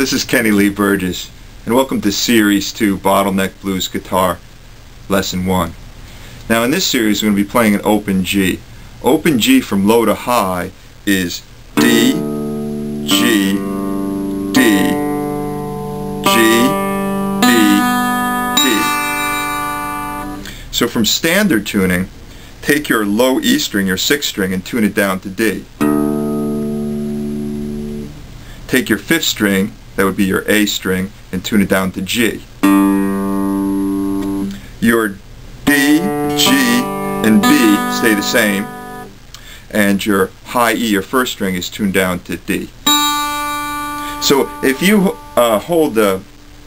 This is Keni Lee Burgess, and welcome to Series 2 Bottleneck Blues Guitar, Lesson 1. Now in this series we're going to be playing an open G. Open G from low to high is D, G, D, G, B, D. So from standard tuning, take your low E string, your 6th string, and tune it down to D. Take your 5th string, that would be your A string, and tune it down to G. Your D, G, and B stay the same, and your high E, your 1st string, is tuned down to D. So if you hold the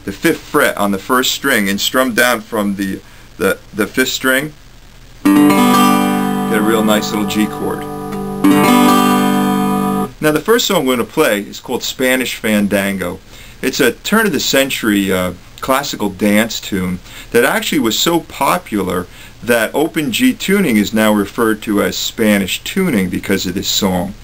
5th fret on the 1st string and strum down from the 5th string, get a real nice little G chord. Now the first song we're going to play is called Spanish Fandango. It's a turn-of-the-century classical dance tune that actually was so popular that open G tuning is now referred to as Spanish tuning because of this song.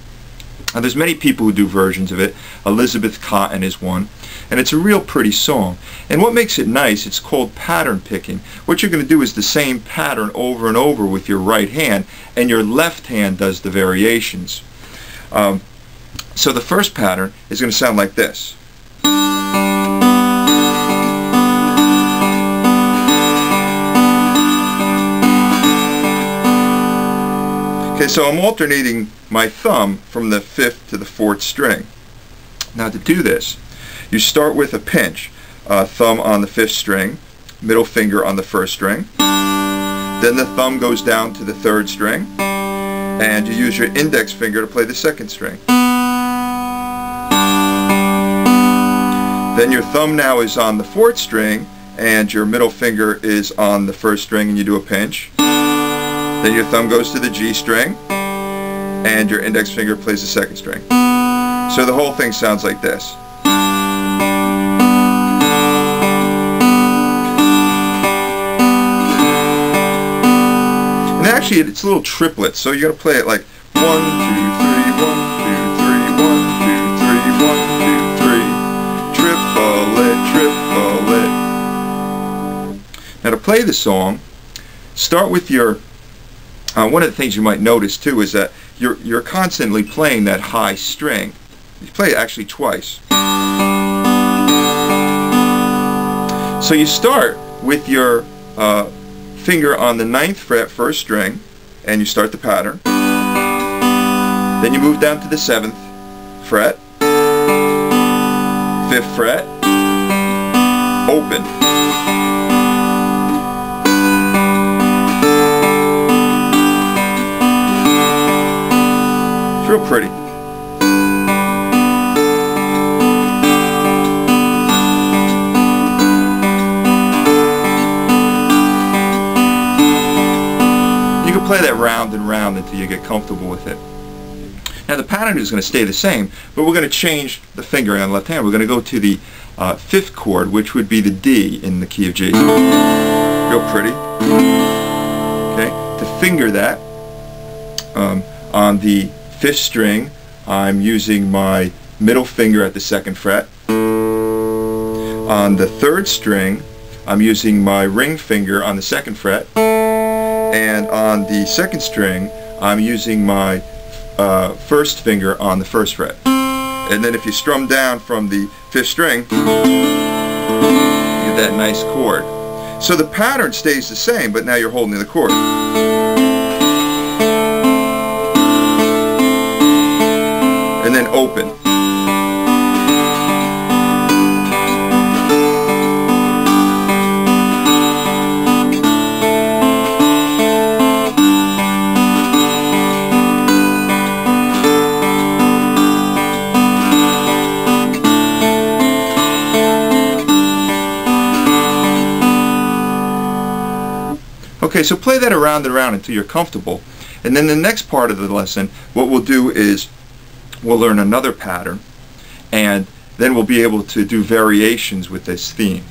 Now there's many people who do versions of it. Elizabeth Cotton is one, and it's a real pretty song. And what makes it nice, it's called pattern picking. What you're going to do is the same pattern over and over with your right hand, and your left hand does the variations. So the first pattern is going to sound like this. Okay, so I'm alternating my thumb from the 5th to the 4th string. Now to do this, you start with a pinch, thumb on the 5th string, middle finger on the 1st string, then the thumb goes down to the 3rd string, and you use your index finger to play the 2nd string. Then your thumb now is on the 4th string, and your middle finger is on the 1st string, and you do a pinch. Then your thumb goes to the G string, and your index finger plays the 2nd string. So the whole thing sounds like this. And actually it's a little triplet, so you're going to play it like 1, 2, 3, 1, 2, 3, 1, 2, 3, 1, 2, 3. Triplet. Now to play the song, start with your one of the things you might notice too is that you're constantly playing that high string. You play it actually twice. So you start with your finger on the 9th fret, 1st string, and you start the pattern. Then you move down to the 7th fret, 5th fret, open. It's real pretty. You can play that round and round until you get comfortable with it. Now the pattern is going to stay the same, but we're going to change the finger on the left hand. We're going to go to the 5th chord, which would be the D in the key of G. Real pretty. Okay, to finger that, on the 5th string, I'm using my middle finger at the 2nd fret. On the 3rd string, I'm using my ring finger on the 2nd fret. And on the 2nd string, I'm using my 1st finger on the 1st fret. And then if you strum down from the 5th string, you get that nice chord. So the pattern stays the same, but now you're holding the chord. And then open. Okay, so play that around and around until you're comfortable. And then the next part of the lesson, what we'll do is we'll learn another pattern, and then we'll be able to do variations with this theme.